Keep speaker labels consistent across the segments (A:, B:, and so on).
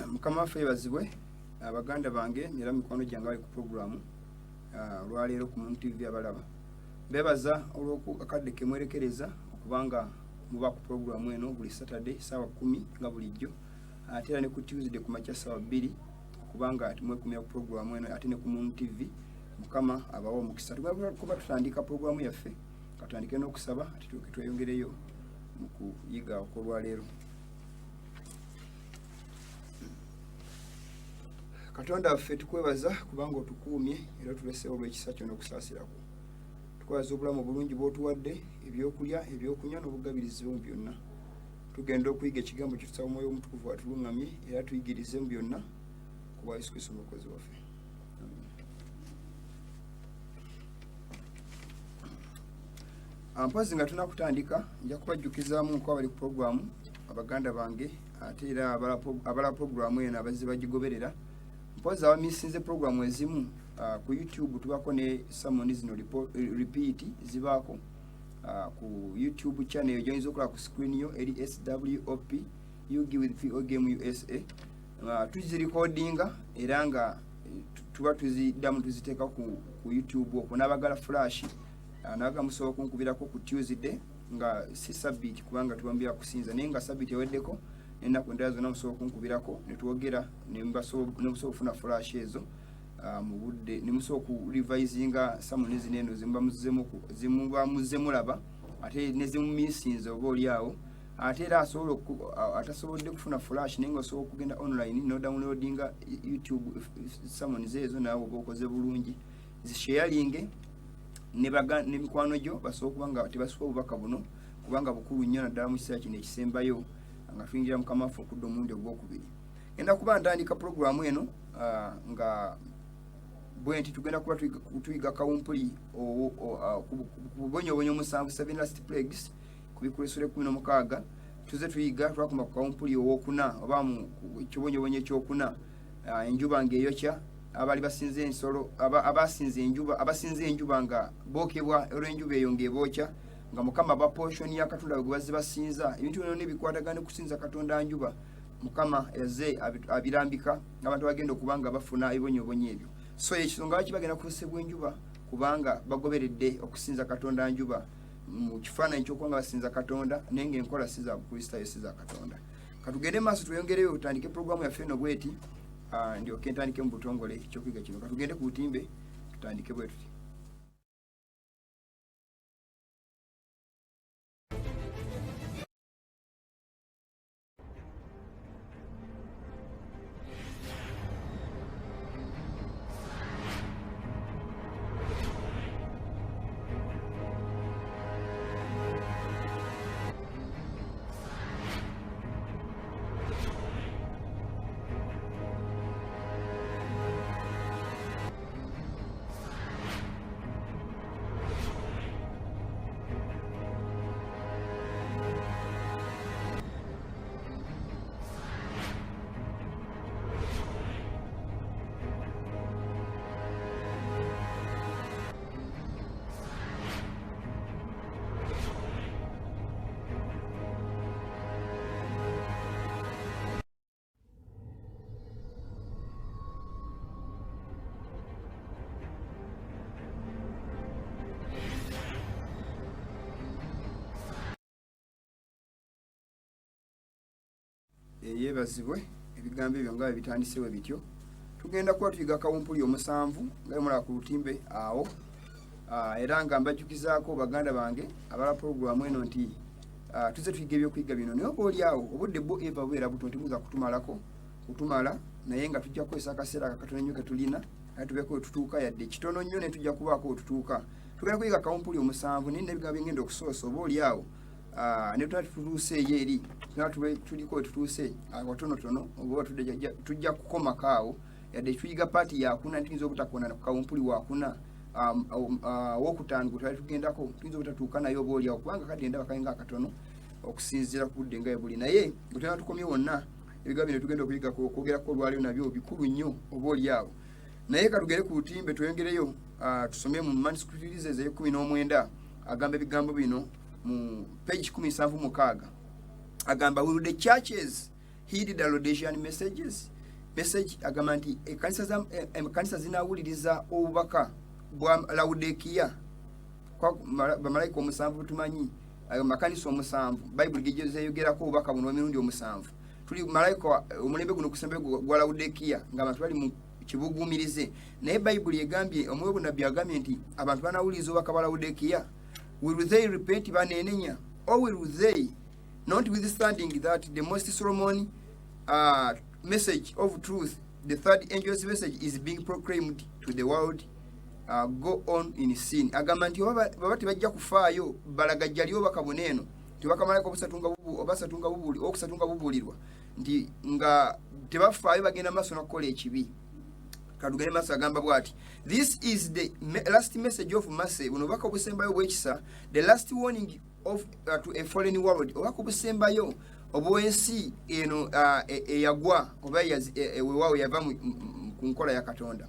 A: Mukama waffe yeebazibwe abaganda bange era mikono gyange bali ku programu olwaleero ku Muntu TV abalaba beebaza olw'akadde ke mwerekereza okubanga muba ku programu eno buli Saturday ssaawa 10 nga bulijjo ate era ne ku Tuesday ku makya ssaawa 2 okubanga mwekumira ku programu eno ate ne ku Muntu TV. Mukama abawa omukisa kuba tutandika programu yaffe katandike n'okusaba ate tweyongereyo mu kuyiga okw'olwaleero. Katonda waffe tukwebaza kubanga otukuumye era tulese olw'ekisa kyo n'okusaasirako. Tukwebaza obulamu obulungi bw'otuwadde, ebyokulya, ebyokunywa n'obugabirizi mu byonna. Tugenda okuyiga ekigambo kyo tusaba Omwoyo Omutukuvu atuluŋŋamye era tuyigirize mu byonna ku bwa Yesu Kristo omulokozi waffe. Mpozi nga tunakutandika nja kubajjukizaamu nko abali ku programu abaganda bange ate era abala programu eno abazze bagigoberera. Mpozi abamisinze programu ezimu ku YouTube tubako ne sermon zino repeat zibaako ku YouTube channel ejoyinza okulaba ku screen yo eri SWOP UG with POGM USA. Tuzirecordinga era nga tuba tuziddamu tuziteeka ku YouTube okwo n'abagala flash naga musobola okunkubirako ku Tuesday nga si sabbiiti kubanga tubambira kusinza naye nga sabbiiti eweddeko ennaku endala zonna musobola okunkubirako ne twogera ne musobola okufuna flash ezo mu budde ne musobola okurevisinga sermon zino eno zimuba mulaba ate ne zimumisinze oba oliawo ate era atasobodde kufuna flash naye nga osobola okugenda online n'odownloadinga YouTube sermon ezo naawe oba okoze bulungi zisharinge ne mikwano gyo basobola kuba nga tebasuka obubaka buno kubanga bukulu nnyo naddala mu kiseera kino ekisembayo nga tuyingira Mukama waffe okudda omulundi ogwokubiri. Genda kuba ntandika programu eno nga bwe nti tugenda kuba tuyiga kawumpuli kubonyabonya omusanvu 7 last plagues ku Bikuleesule 16 tuze tuyiga twakoma ku kawumpuli owokuna oba mu kibonyabonya ekyokuna enjuba ng'eyokya abali basinze ensolo abasinze enjuba nga bookebwa olw'enjuba eyo ng'ebookya nga Mukama ba portion ya Katonda bwe basinza ebintu bino nebikwatagana kusinza Katonda njuba Mukama yazze abirambika abantu bagenda okubanga bafuna ebibonyobonya ebyo. So ekisonga baki bagenda kusebwa enjuba kubanga bagoberedde okusinza Katonda njuba mu kifaananyi ky'okuba basinza Katonda naye ng'enkola si za Bukristaayo si za Katonda. Katugende maaso tweyongereyo tutandike programu yaffe eno bweti ndio kentandike mu butongole ekyokuyiga kino. Katugende ku butimbe tutandike bwe tuti. Yeebazibwe ebigambo ebyo nga bitandisewo bityo. Tugenda kuba tuyiga kawumpuli omusanvu nga mulaba ku lutimbe awo era nga mbajjukizaako baganda bange abala programu eno nti tuze tuyiga ebyokuyiga bino naye oba oliawo obudde bwo eva bubeera buto ntimuza kutumala naye nga tujja kukozesa akaseera akatono nnyo ke tulina ate tubeeko wetutuuka yadde kitono nnyo ne tujja kubaako wetutuuka. Tugenda kuyiga kawumpuli omusanvu naye n'ebigambo byengenda okusoosa oba oliawo ne tutuuse eyo eri tuliko wetutuuse watonotono oba tujja kukomako awo yadde tuyiga paati yakuna tuyinza obutakona ku kawumpuli wakuna wokutaano gwe tugendako tuyinza obutatuuka naye oba oliawo kubanga kadde ndaba kalinga akatono okusinziira ku budde nga bwe buli naye bwe tuba tukomye wonna ebigambo bino tugenda okuyiga okwogerako olwaleero nabyo bikulu nnyo oba oliawo naye katugere ku lutimbe tweyongereyo tusome mu manuscripts eze 19 agamba ebigambo bino mu page 76 agamba will the churches heed the Laodicean message agamba nti ekanisa zinawuliriza obubaka bwa Laodikia kwa bamalayika omusanvu tumanyi makanisa omusanvu Bible gigezeyogerako obubaka buno emirundi omusanvu tuli malayika omulembe guno kusembe gwa Laodikia nga abantu bali mu kibugumirize naye Bible yegambye omwoyo bunabbi agambye nti abantu banawuliriza obubaka bwa Laodikia will they repent banenenya or will they notwithstanding that the most solemn message of truth, the third angel's message is being proclaimed to the world, go on in sin. Agamba nti baba tebajja kufaayo balagajjali obaka buneno tebakamalako obasatunga bubuli okusatunga bubulirwa nti nga tebafaayo bagenda maaso n'okukola ekibi. Kadugane maaso agamba bw'ati, this is the last message of mercy. Buno obubaka obusembayo bw'ekisa, the last warning of to a fallen world. Obubaka obusembayo obwensi eno eyagwa oba wewawe yava ku nkola ya Katonda.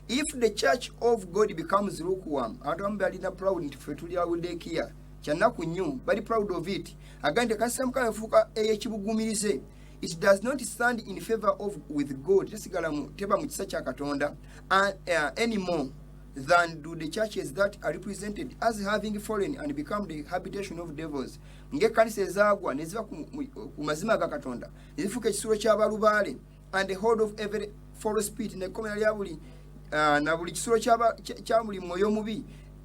A: If the church of God becomes lukewarm, abantu balina proud nti ffe tuli Laodikia kyanaku nnyo bali proud of it, agandi kanisa mukama efuuka ey'ekibugumirize, it does not stand in favor of with God, tesigala teba mu kisa kya Katonda anymore than do the churches that are represented as having fallen and become the habitation of devils. Nge kanisa ezaagwa ne ziba ku mazima ga Katonda ezifuuka ekisulo ky'abalubaale and the hold of every false spirit ne komera lya buli na buli kisulo kya buli mwoyo mubi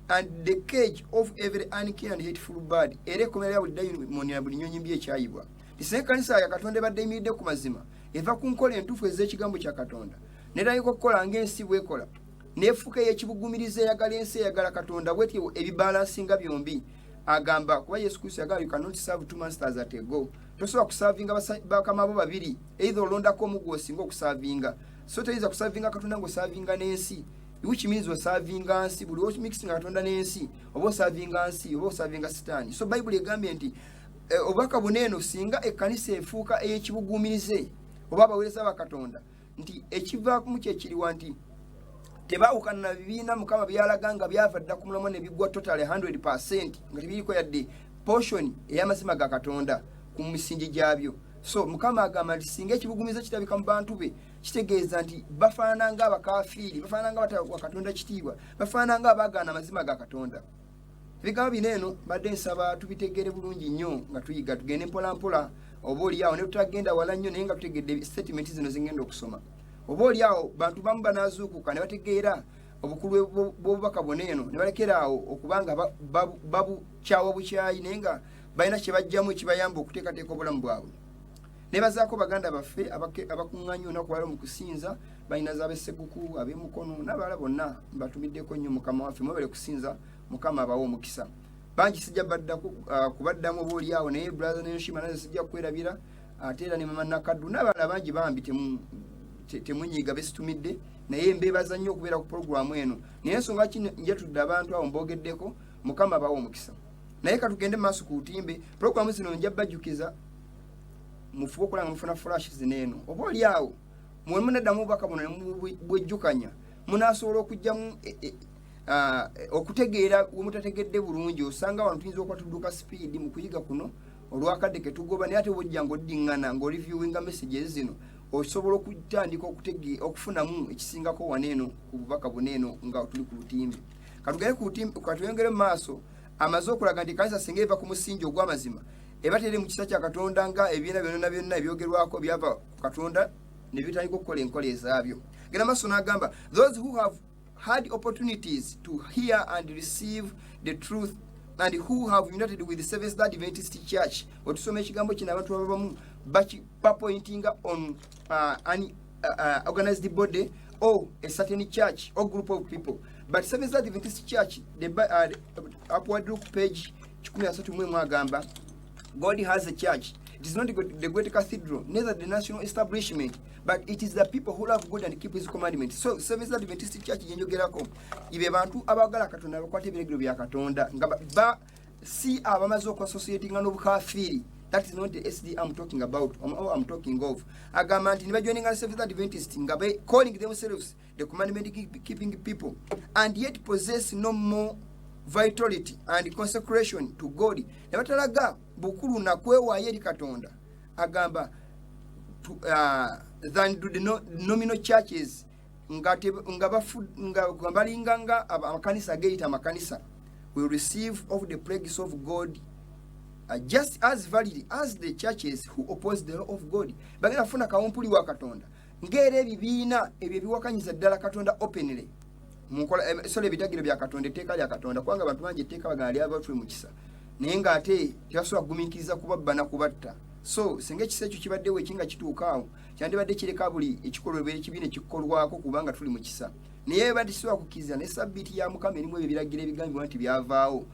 A: and the cage of every unclean and hateful bird era komera lya buli dayimoni na buli nnyonyi mbi ekyayibwa. Tisine kanisa ya Katonda badde emiridde ku mazima eva ku nkola entuufu ez'ekigambo kya Katonda netandika okukola ng'ensi bwekola nefuuka ey'ekibugumiriza eyagala ensi eyagala Katonda bwetyo ebibalansinga byombi. Agamba kuba Yesu Kristo yagamba you cannot serve two masters at a go. Tosobola kusavinga bakama bo babiri either olondako omu gw'osinga okusavinga. So toyinza kusavinga Katonda ng'osavinga n'ensi, which means osavinga nsi buli omixinga Katonda n'ensi oba osavinga nsi oba osavinga sitaani. So Bible egambye nti obubaka buneeno singa ekkanisa efuuka ey'ekibugumirize oba abaweereza ba Katonda nti ekivaako mu kyekiriwa nti tebaawukana na bibiina Mukama byalaga nga byava dda ku mulamwa ne biggwa totally 100% nga tebiriko yadde portion ey'amazima ga Katonda ku misingi gyabyo. So Mukama agamba nti singa ekibugumiza kitabika mu bantu be kitegeeza nti bafaanana nga abakafiiri, bafaanana nga batawa Katonda kitiibwa, bafaanana nga abaagaana amazima ga Katonda. Ebigambo bineeno badde nsaba tubitegere bulungi nnyo nga tuyiga tugende mpola mpola oba oliawo ne tutagenda wala nnyo naye nga tutegedde statement zino zingenda okusoma. Oba oliawo bantu bamu banaazuukuka ne bategeera obukulu bw'obubaka buneeno ne balekeraawo okubanga babukyawa bukyayi naye nga balina kye bajjamu ekibayamba okuteekateeka obulamu bwabwe. Nebazaako baganda baffe abakuŋŋaanya olunaku lwaleero mu kusinza balina z'abesseguku ab'emukono n'abalala bonna mbatumiddeko nnyo Mukama waffe mwebale kusinza Mukama abawe omukisa. Bangi sijja kubaddamu oba oliawo naye brother Nenshima nazo sijja kwerabira ate era ne mama Nakaddu n'abalala bangi bambi temunyiiga besitumidde naye mbeebaza nnyo okubeera ku programu eno naye ensonga ki njatudde abantu awo mboogeddeko Mukama abawe omukisa. Naye katugende mu maaso ku butimbe programu zino nja bajjukiza mufuba okukola nga mufuna flash zineeno oba oliawo mwe munaddamu obubaka buno ne bwejjukanya munaasobola okujjamu okutegeera we mutategedde bulungi. Osanga wano tuyinza okuba tudduka speed mu kuyiga kuno olwakadde ke tugoba naye ate bwojja ng'oddiŋŋana ng'oliviewinga messages zino osobola okutandika okufunamu ekisingako waneeno ku bubaka buneeno nga tuli ku butimbe. Katuyongere mu maaso amaze okulaga nti kanisa singa eva ku musingi ogw'amazima eba tere mu kisa kya Katonda nga ebiina byonna byonna ebyogerwako byava ku Katonda ne bitandika okukola enkola ezaabyo. Genda maaso n'agamba those who have had opportunities to hear and receive the truth and who have united with the Seventh-day Adventist Church. Otusoma ekigambo kino abantu abamu bapointinga on an organized body or a certain church or group of people. But Seventh-day Adventist Church, the upward look page 13 agamba God has a church. It is not the great cathedral, neither the national establishment, but it is the people who love God and keep His commandments. So Seventh-day Adventist Church yenjogerako ibe bantu abagala Katonda abakwata ebiragiro bya Katonda nga si abamaze okwasociatinga n'obukafiri. That is not the SD I'm talking about or I'm talking of. Agamba nti nibajoininga Seventh-day Adventist nga calling themselves the commandment keeping people and yet possess no more vitality and consecration to God. Ne batalaga bukulu na kwewaayo eri Katonda. Agamba than do the nominal churches nga balinganga amakanisa geita amakanisa will receive of the plagues of God just as valid as the churches who oppose the law of God. Bagenda funa kawumpuli wa Katonda ngere ebibiina ebyo biwakanyiza ddala Katonda openly munkola sole ebitagiro bya Katonda etteeka lya Katonda kwanga abantu bangi etteeka bagali abatwe mu kisa naye nga ate tyasobola kugumikiriza kubabba na kubatta. So singa ekisekyo kibaddewo ekinga kituukaawo kyandibadde kireka buli ekikolwa ekibiina ekikolwako kubanga tuli mu kisa naye batisobola kukkiriza ne sabbiiti ya Mukama erimu ebyo biragiro ebigambibwa nti byavaawo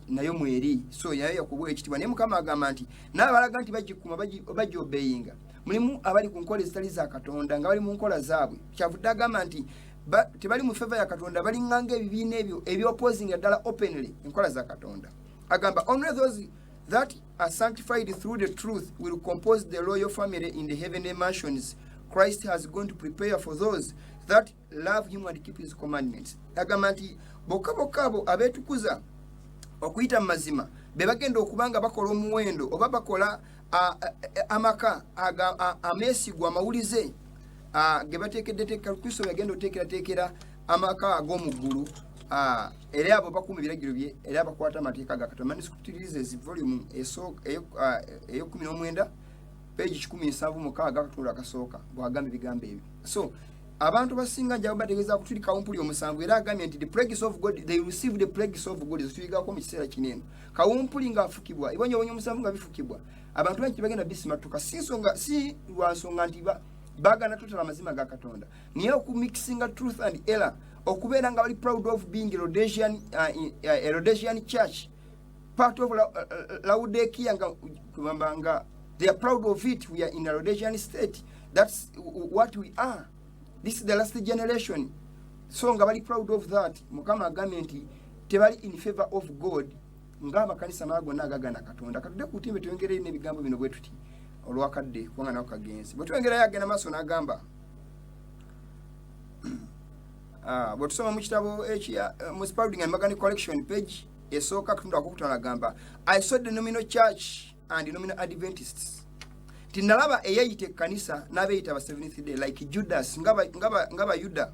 A: nayo mweri. So yayo yakubwa ekitibwa naye Mukama agamba nti n'abalaga nti bagikuma bagyobeyinga mulimu abali ku nkola ezitali za Katonda nga bali mu nkola zaabwe. Kyavudde agamba nti tebali mu favor ya Katonda balinganga ebibiina ebyo ebyopposing ddala openly enkola za Katonda. Agamba only those that are sanctified through the truth will compose the royal family in the heavenly mansions Christ has gone to prepare for those that love him and keep his commandments. Agamba nti bokka abo abeetukuza okuyita mu mazima be bagenda okubanga bakola omuwendo oba bakola amaka ameesigwa amawulize ge bateekedde Kristo yagenda oteekerateekera amaka ag'omu ggulu. Era abo bakuuma ebiragiro bye era bakwata amateeka ga Katonda. Manuscript Releases volume eyo 19 page 17 Katonda akasooka bw'agamba ebigambo ebyo. So abantu basinga njaba bategeeza kutuli kawumpuli omusanvu era agambye nti the plagues of God they receive the plagues of God zituyigako mu kiseera kinene kawumpuli nga afukibwa ibonye omusanvu nga bifukibwa abantu bangi bagenda bisimatuka si lwa nsonga nti bagana tutala amazima ga Katonda niye okumixinga truth and error okubeera nga bali proud of being a Rhodesian church part of Laodicea nga they are proud of it. We are in a Rhodesian state. That's what we are. This is the last generation. So nga bali proud of that. Mukama agambye nti tebali in favor of God nga amakanisa magonna agagana Katonda. Katudde ku timbe tuyongere n'ebigambo bino bwe tuti olwakadde kubanga nako kagenzi bwe tuyongera yagenda maaso n'agamba bwe tusoma mu kitabo mu Spalding and Magani collection page esooka katundu akokutana agamba I saw the nominal church and the nominal Adventists. Tinalaba eyayite kanisa n'abeeyita ba Seventh Day like Judas ngaba Yuda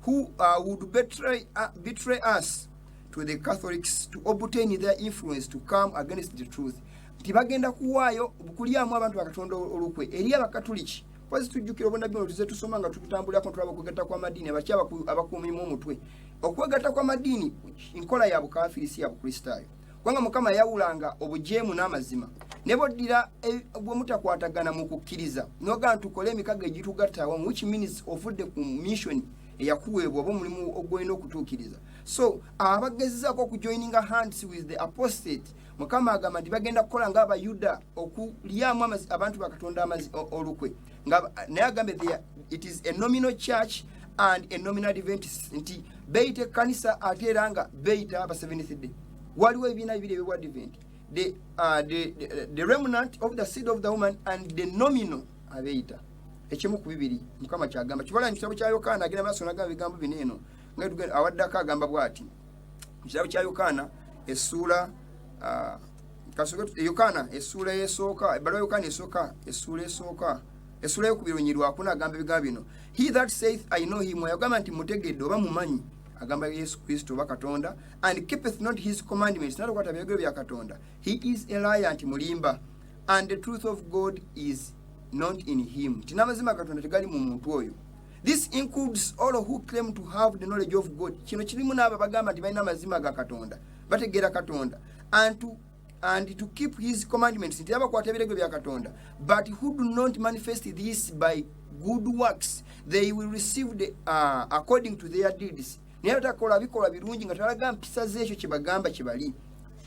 A: who would betray us to the Catholics to obtain their influence to come against the truth. Tibagenda kuwaayo obukulyamu abantu bakatonda olukwe eri abakatoliki kwazi tujjukira obona bino tuze tusoma nga tutambulako tulaba okwegatta kwa madini abakyaba abakuumimu omutwe okwegatta kwa madini inkola ya bukafirisi ya bukristaayo kwanga Mukama yawulanga obujeemu n'amazima ne boddira bw'omutakwatagana mu kukkiriza noga ntukole emikago egitugattawo which means ofudde ku mission eyakuweebwa oba omulimu ogwolina okutuukiriza. So abagezezaako okujoininga hands with the apostate Mukama agamba nti bagenda kukola ng'Abayuda okulyamu abantu bakatonda olukwe naye agambe it is a nominal church and a nominal Adventist nti beeyita ekkanisa ate era nga beeyita aba Seventh Day. Waliwo ebibiina bibiri ebya Advent the remnant of the seed of the woman and the nominal abeeyita ekimu ku bibiri Mukama kyagamba kibala mu kitabo kya Yokaana agenda maaso n'agamba ebigambo bino eno nga awaddako agamba bw'ati mu kitabo kya Yokaana essuula Yokaana essuula esooka ebbalwa Yokaana essuula y'okubironyirwako n'agamba ebigambo bino he that saith I know him yagamba nti mutegedde oba mumanyi agamba Yesu Kristo oba Katonda and keepeth not his commandments n'atakwata biragiro bya Katonda he is a liar nti mulimba and the truth of God is not in him. Tinamazima Katonda tegali mu muntu oyo. This includes all who claim to have the knowledge of God. Kino kirimu n'abo bagamba nti balina amazima ga Katonda bategeera Katonda and to keep his commandments nti abakwata ebiragiro bya Katonda but who do not manifest this by good works they will receive the according to their deeds. Naye batakola bikolwa birungi nga talaga mpisa z'ekyo kye bagamba kye bali.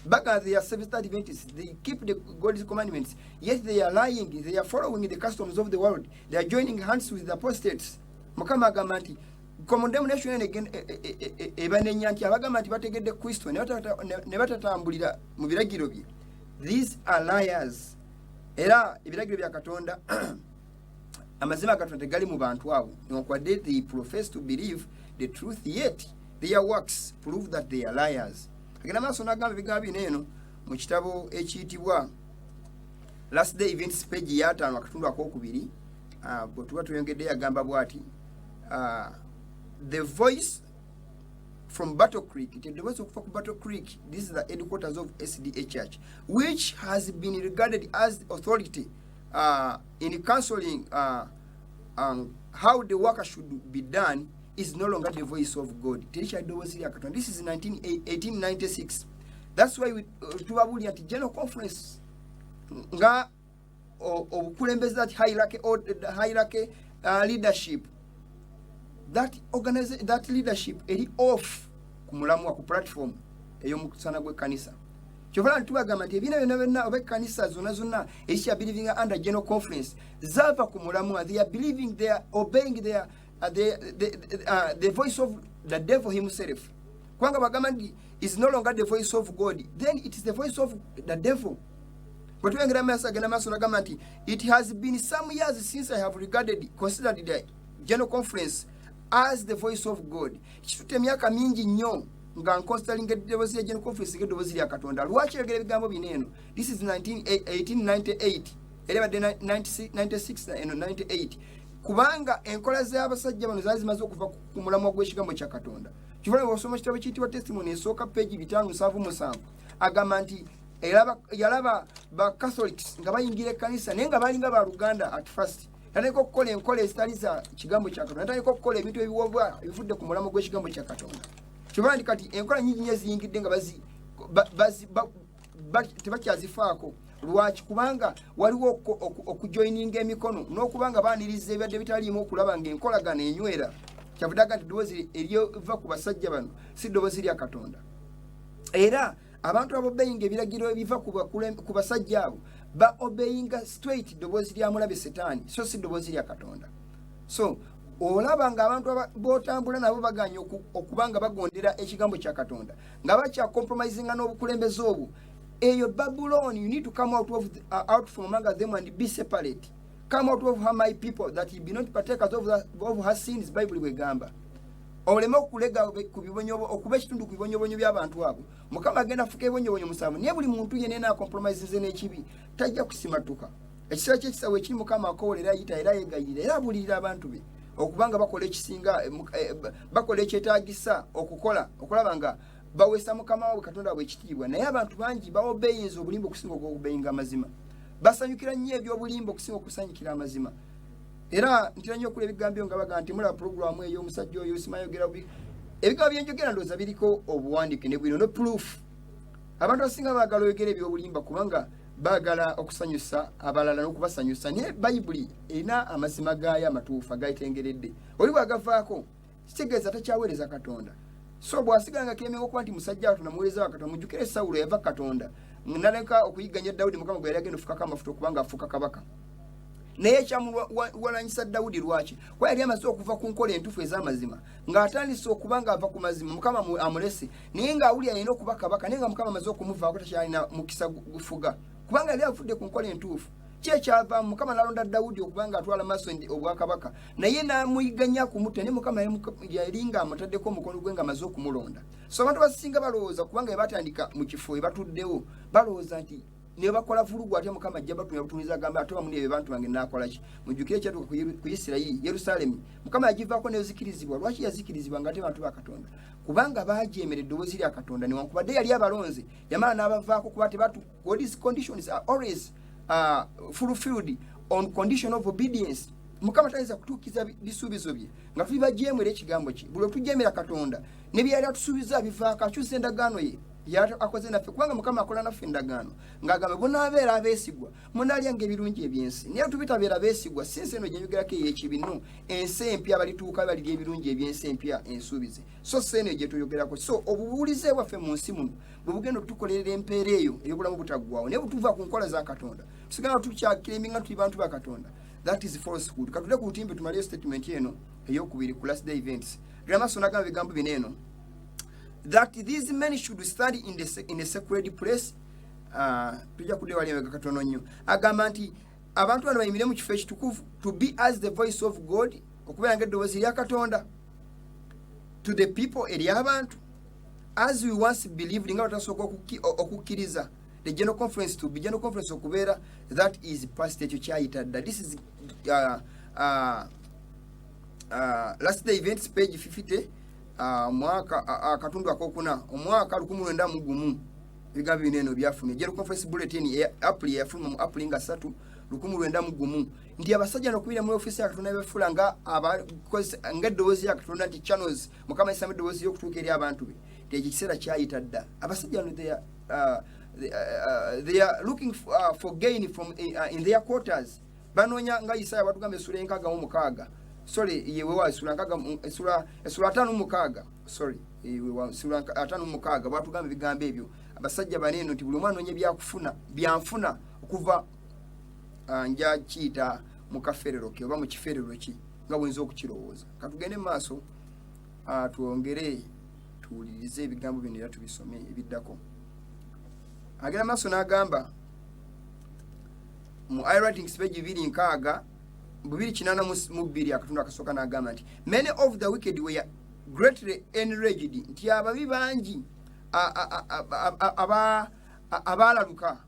A: Back they are Seventh Adventists, they keep the God's commandments, yet they are lying, they are following the customs of the world, they are joining hands with the apostates. Mukama agamba nti condemnation again ebanenya nti abagamba nti bategedde Kristo ne batatambulira mu biragiro bye. These are liars. Era ebiragiro bya Katonda amazima Katonda tegali mu bantu abo newankubadde they profess to believe the truth yet their works prove that they are liars. agenda maaso n'agamba ebigambo bino eno mu kitabo ekiyitibwa Last Day Events page ya 5 akatundu akokubiri bwe tuba tuyongedde yagamba bw'ati the voice from Battle Creek, the voice of Battle Creek, this is the headquarters of SDA Church, which has been regarded as the authority in counseling how the work should be done, is no longer the voice of God. This is 1896. That's why we probably at the General Conference nga obukulembeze that hierarchy or the hierarchy leadership, that leadership eri off kumulamwa ku platform ey'omukusana gw'ekkanisa. Kyovula ntubagamba nti ebina byonna oba ekkanisa zonna each are believing under General Conference zava ku mulamwa. They are believing, they are obeying the voice of the devil himself. Kwanga bagamba nti is no longer the voice of God, then it is the voice of the devil. But it has been some years since I have considered the General Conference as the voice of God. Chitute myaka mingi nnyo nga considering the General Conference ng'eddoboozi lya Katonda. Lwaki yogera ebigambo bino eno? This is 1898 era 96 and 98. Kubanga enkola z'abasajja bano zaali zimaze okuva ku mulamwa gw'ekigambo kya Katonda. Kivula bw'osoma kitabo kiyitibwa Testimony esooka page 577 agamba nti yalaba ba Catholics nga bayingira ekkanisa naye nga balinga ba Luganda at first. Yatandika okukola enkola ezitali za kigambo kya Katonda. Yatandika okukola ebintu ebiwobwa ebivudde ku mulamwa gw'ekigambo kya Katonda. Kivula kati enkola nyingi nnyo eziyingidde nga tebakyazifaako. Lwaki? Kubanga waliwo okujoininga emikono n'okubanga baaniriza ebadde bitaliimu okulaba ng'enkolagana enywera. Kyavudaga nti ddoboozi eryova ku basajja bano si ddoboozi lya Katonda. Era abantu abobeyinga ebiragiro ebiva ku basajja abo ba obeyinga straight ddoboozi lya mulabe Setaani, so si ddoboozi lya Katonda. So olaba nga abantu b'otambula nabo baganya okubanga bagondera ekigambo kya Katonda nga bakya compromisinga n'obukulembeze obwo. Eyo Babylon, you need to come out from among them and be separate. Come out of her, my people, that ye be not partakers of her sins. Bible wegamba. Olema okulega ku bibonyobo okuba ekitundu ku bibonyobonyo by'abantu abo. Mukama agenda afuka ebibonyobonyo musanvu. Naye buli muntu yenna compromises n'ekibi tajja kusimatuka. Ekiseera ky'ekisawo ekiri Mukama akoolera ayita era yegayirira era abulirira abantu be okubanga bakola ekisinga bakola ekyetaagisa okulaba nga bawesa Mukama waabwe Katonda waabwe ekitiibwa. Naye abantu bangi baobeyinza obulimba okusinga okubeyinga amazima. Basanyukira nnyo ebyobulimba okusinga okusanyukira amazima. Era ntira nnyo okulaba ebigambo nga baga nti mula programu eyo omusajja oyo simayogera ebigambo byenjogera ndowooza biriko obuwandiike ne bwino no proof. Abantu abasinga baagala oyogera ebyobulimba kubanga baagala okusanyusa abalala n'okubasanyusa. Naye Bayibuli erina amazima gaayo amatuufu agayitengeredde. Oli bw'agavaako kitegeeza takyaweereza Katonda. So bw'asigala nga keemenga okuba nti musajja Katonda muweereza wa Katonda, mujjukire Sawulo yava Katonda n'aleka okuyiganya Dawudi Mukama gwe yali agenda ofukako amafuta okubanga afuuka kabaka. Naye ekyamuwalanyisa Dawudi lwaki? Kuba yali amaze okuva ku nkola entuufu ez'amazima ng'atandise okubanga ava ku mazima Mukama amulese naye ng'awulira alina okuba kabaka naye nga Mukama amaze okumuvaako takyalina mukisa gufuga kubanga yali avudde ku nkola entuufu. Kyekyava Mukama n'alonda Dawudi okubanga atwala maaso obwakabaka naye n'amuyiganya ku mutwe ne Mukama yali ng'amutaddeko omukono gwe ng'amaze okumulonda. So abantu basinga balowooza kubanga bwe batandika mu kifo we batuddewo balowooza nti ne bakola vulugu ate Mukama ajja batunyumiza agamba ate bamuli ebyo bantu bange naakola ki? Mujjukire kyatuuka ku Isirayiri Yerusaalemi Mukama yagivaako nezikirizibwa. Lwaki yazikirizibwa nga ate bantu ba Katonda? Kubanga baajeemera eddoboozi lya Katonda newankubadde yali abalonze yamala n'abavaako kuba God's conditions are always fulfilled on condition of obedience. Mukama tayinza kutuukiza bisuubizo bye nga tuli bajeemera ekigambo kye. Buli tujeemera Katonda ne bye yali atusuubiza bivaako akyusa endagaano ye akoze naffe kubanga Mukama akola naffe endagaano ng'agamba bunaabeera abeesigwa munaalyanga ebirungi ebyensi. Naye tubitabeera beesigwa si ensi eno gye njogerako ey'ekibi no, ensi empya balituuka balirya ebirungi ebyensi empya ensuubize. So si eno gye tuyogerako. So obubuulize bwaffe mu nsi muno bwe bugenda tukolerera empeera eyo ey'obulamu butaggwaawo naye butuva ku nkola za Katonda tusigala tukyakiriminga tuli bantu ba Katonda. That is falsehood. Katudde ku lutimbe tumaliyo statement eno ey'okubiri ku Last Day Events. Gramaso nagamba bigambo bino eno that these men should study in a sacred place. Tujja kudde wali emabega katono nnyo agamba nti abantu bano bayimire mu kifo ekitukuvu to be as the voice of God, okubeera ng'eddoboozi lya Katonda to the people eri abantu as we once believed nga tasoka okukkiriza the general conference okubeera that is past ekyo kyayitadda. This is last day events page 50 mwaka akatundu akokuna omwaka 1991 ebigambo binene byafuna general conference bulletin April yafuna mu April nga 3 1991 ndi abasajja nokubira mu office ya Katonda befula nga eddoboozi ya Katonda nti channels mukama isame eddoboozi y'okutuuka eri abantu be tekikiseera kyayitadda. Abasajja no they are looking for gain from in their quarters. Banoonya nga Isaya batugambe sura enkaga mu mukaaga yewe wa sura enkaga sura 5 mu mukaaga yewe sura 5 mu mukaaga batugambe bigambo ebyo. Abasajja baneno nti buli mwana onye byanfuna okuva nja kiita mu kaferero ke oba mu kiferero ki nga bwenza okukirowooza. Katugende maaso tuongere tuwulirize ebigambo bino era tubisome ebiddako. Agenda maaso n'agamba mu iWritings page 2 282 akatundu akasooka n'agamba nti many of the wicked were greatly enraged, nti ababi bangi abaalaluka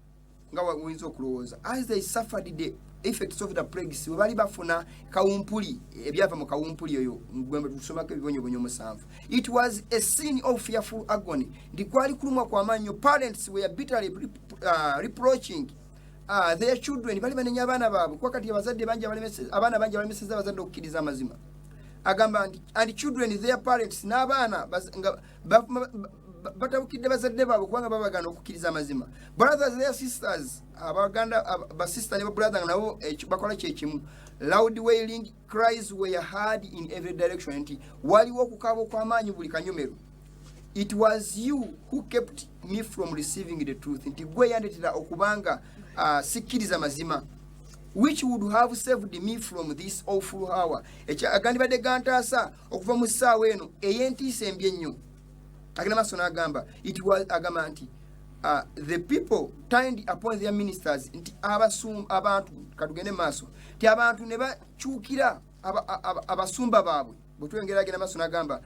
A: nga wayinza okulowooza as they suffered the effects of the plagues, bali bafuna kawumpuli ebyava mu kawumpuli oyo ngwembe tusomako ebibonyobonyo 7. It was a scene of fearful agony, ndi kwali kulumwa kwa manyo. Parents were bitterly reproaching their children, bali banenya abaana baabwe kwa kati abazadde bangi abaana bangi balemeseza abazadde okukkiriza amazima. Agamba nti and children their parents, n'abaana batabukidde bazadde baabwe kubanga babagana okukkiriza amazima. Brothers their sisters, abaganda basista ne brother nabo bakola kyekimu. Loud wailing cries were heard in every direction, nti waliwo okukaaba okw'amaanyi buli kanyomero. It was you who kept me from receiving the truth, nti gwe yandetera okubanga sikkiriza mazima, which would have saved me from this awful hour. Agandibadde gantaasa okuva mu ssaawa eno ey'entiisa embi ennyo. Agenda maaso n'agamba it was agamba nti the people turned upon their ministers, nti abantu katugende maaso nti abantu ne bakyukira abasumba baabwe. Bwetwengera agenda maaso n'agamba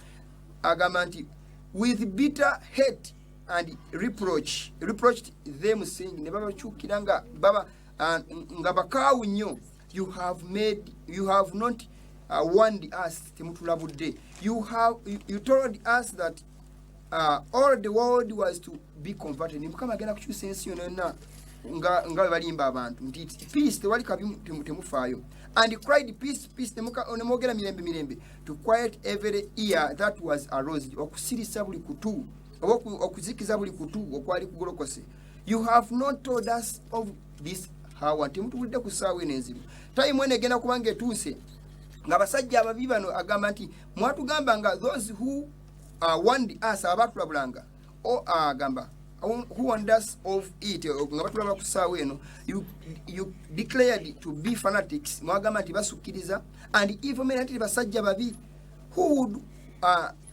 A: nti with bitter hate and reproached them, saying ne babakyukira nga baba nga bakaawu nnyo. You have not warned us, temutulabudde. You told us that all the world was to be converted. Mukama agenda kukyusa ensi yonna nga balimba abantu nti peace tewali kabi temufaayo. And cried peace nemwogera mirembe to quiet every ear that was aroused, okusirisa buli kutu oba okuzikiza buli kutu okwali kugolokose. You have not told us of this hour, temutubulidde ku ssaawa eno enzibu. Time eno egenda kubanga etuuse nga basajja ababi bano agamba nti mwatugamba nga those who warned us abatulabulanga agamba who warned us of it nga batulabula ku ssaawa eno you declared to be fanatics, mwagamba nti basukkiriza and evil men, nti basajja babi who would